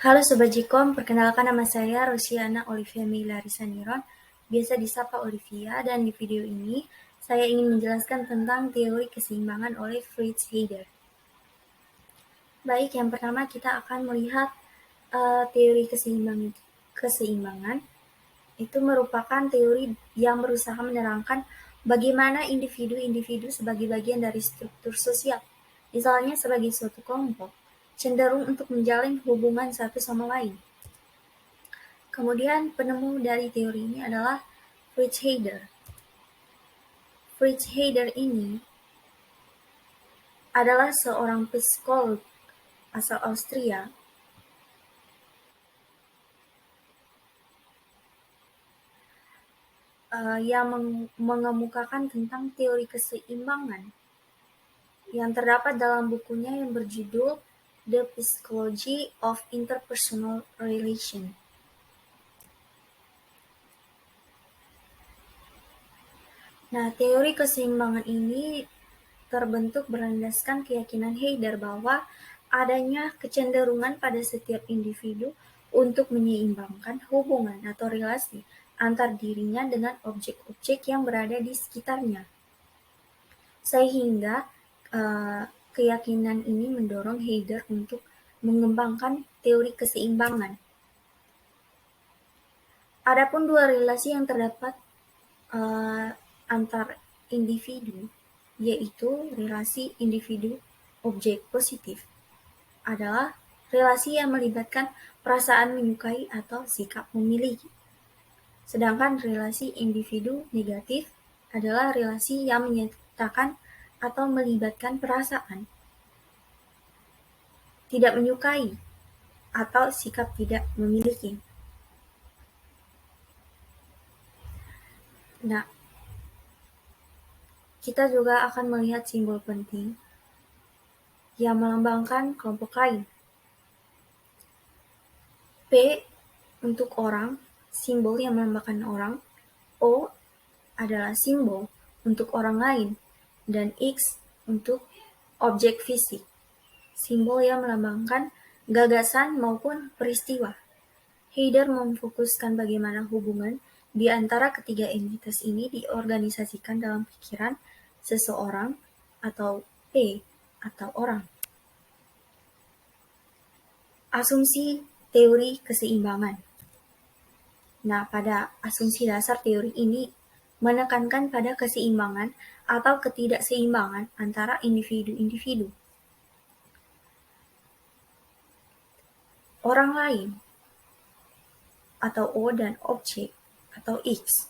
Halo Sobat Jikom, perkenalkan nama saya Rosiana Olivia Larissa Niron, biasa disapa Olivia, dan di video ini saya ingin menjelaskan tentang teori keseimbangan oleh Fritz Heider. Baik, yang pertama kita akan melihat teori keseimbangan. Itu merupakan teori yang berusaha menerangkan bagaimana individu-individu sebagai bagian dari struktur sosial, misalnya sebagai suatu kelompok, cenderung untuk menjalin hubungan satu sama lain. Kemudian penemu dari teori ini adalah Fritz Heider. Fritz Heider ini adalah seorang psikolog asal Austria yang mengemukakan tentang teori keseimbangan yang terdapat dalam bukunya yang berjudul The Psychology of Interpersonal Relation. Nah, teori keseimbangan ini terbentuk berlandaskan keyakinan Heider bahwa adanya kecenderungan pada setiap individu untuk menyeimbangkan hubungan atau relasi antar dirinya dengan objek-objek yang berada di sekitarnya. Sehingga keyakinan ini mendorong Heider untuk mengembangkan teori keseimbangan. Adapun dua relasi yang terdapat antar individu, yaitu relasi individu-objek positif, adalah relasi yang melibatkan perasaan menyukai atau sikap memiliki. Sedangkan relasi individu negatif adalah relasi yang menyatakan atau melibatkan perasaan tidak menyukai atau sikap tidak memiliki. Nah, kita juga akan melihat simbol penting yang melambangkan kelompok lain. P untuk orang, simbol yang melambangkan orang. O adalah simbol untuk orang lain, dan X untuk objek fisik, simbol yang melambangkan gagasan maupun peristiwa. Heider memfokuskan bagaimana hubungan di antara ketiga entitas ini diorganisasikan dalam pikiran seseorang atau P atau orang. Asumsi teori keseimbangan. Nah, pada asumsi dasar teori ini menekankan pada keseimbangan atau ketidakseimbangan antara individu-individu. Orang lain atau O dan objek atau X.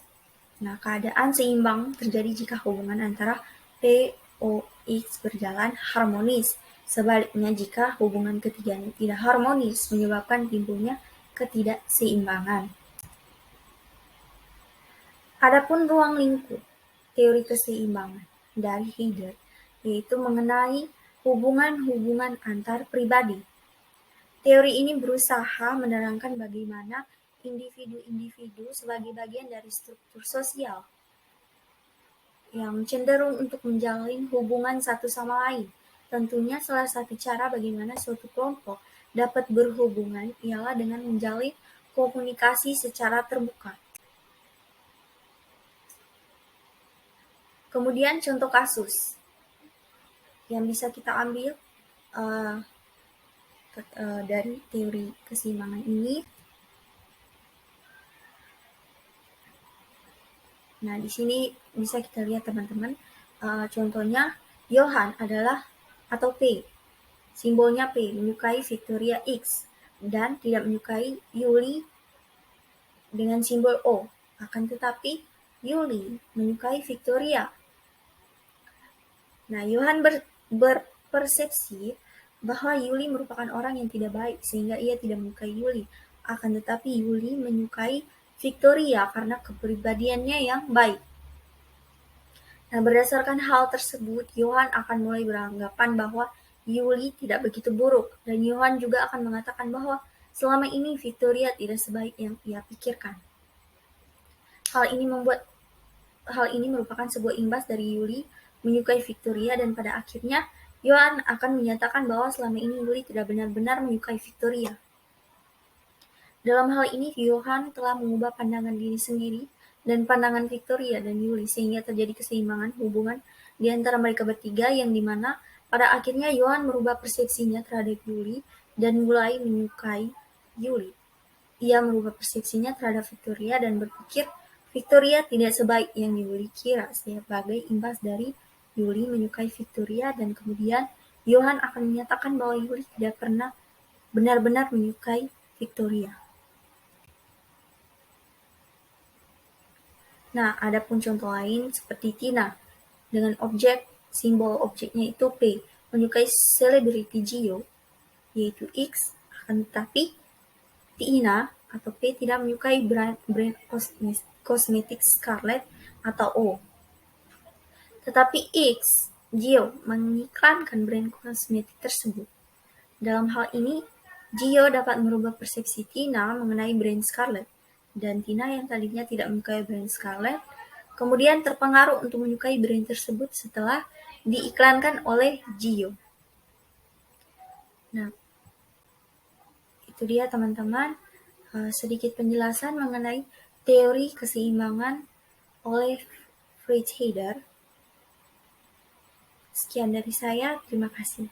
Nah, keadaan seimbang terjadi jika hubungan antara P, O, X berjalan harmonis. Sebaliknya, jika hubungan ketiganya tidak harmonis, menyebabkan timbulnya ketidakseimbangan. Adapun ruang lingkup teori keseimbangan dari Heider, yaitu mengenai hubungan-hubungan antar pribadi. Teori ini berusaha menerangkan bagaimana individu-individu sebagai bagian dari struktur sosial yang cenderung untuk menjalin hubungan satu sama lain. Tentunya salah satu cara bagaimana suatu kelompok dapat berhubungan ialah dengan menjalin komunikasi secara terbuka. Kemudian contoh kasus yang bisa kita ambil dari teori keseimbangan ini. Nah, di sini bisa kita lihat teman-teman, contohnya Johan adalah atau P, simbolnya P, menyukai Victoria X dan tidak menyukai Yuli dengan simbol O. Akan tetapi Yuli menyukai Victoria. Nah, Johan berpersepsi bahwa Yuli merupakan orang yang tidak baik sehingga ia tidak menyukai Yuli. Akan tetapi Yuli menyukai Victoria karena kepribadiannya yang baik. Nah, berdasarkan hal tersebut, Johan akan mulai beranggapan bahwa Yuli tidak begitu buruk, dan Johan juga akan mengatakan bahwa selama ini Victoria tidak sebaik yang ia pikirkan. Hal ini merupakan sebuah imbas dari Yuli menyukai Victoria, dan pada akhirnya Johan akan menyatakan bahwa selama ini Yuli tidak benar-benar menyukai Victoria. Dalam hal ini, Johan telah mengubah pandangan diri sendiri dan pandangan Victoria dan Yuli sehingga terjadi keseimbangan hubungan di antara mereka bertiga yang dimana pada akhirnya Johan merubah persepsinya terhadap Yuli dan mulai menyukai Yuli. Ia merubah persepsinya terhadap Victoria dan berpikir Victoria tidak sebaik yang Yuli kira sebagai imbas dari Yuli menyukai Victoria dan kemudian Johan akan menyatakan bahwa Yuli tidak pernah benar-benar menyukai Victoria. Nah, ada pun contoh lain seperti Tina dengan simbol objeknya itu P, menyukai selebriti Gio, yaitu X, akan tetapi Tina atau P tidak menyukai brand kosmetik Scarlett atau O. Tetapi X, Gio, mengiklankan brand kosmetik tersebut. Dalam hal ini, Gio dapat merubah persepsi Tina mengenai brand Scarlett, dan Tina yang tadinya tidak menyukai brand Scarlett, kemudian terpengaruh untuk menyukai brand tersebut setelah diiklankan oleh Gio. Nah, itu dia teman-teman, sedikit penjelasan mengenai teori keseimbangan oleh Fritz Heider. Sekian dari saya, terima kasih.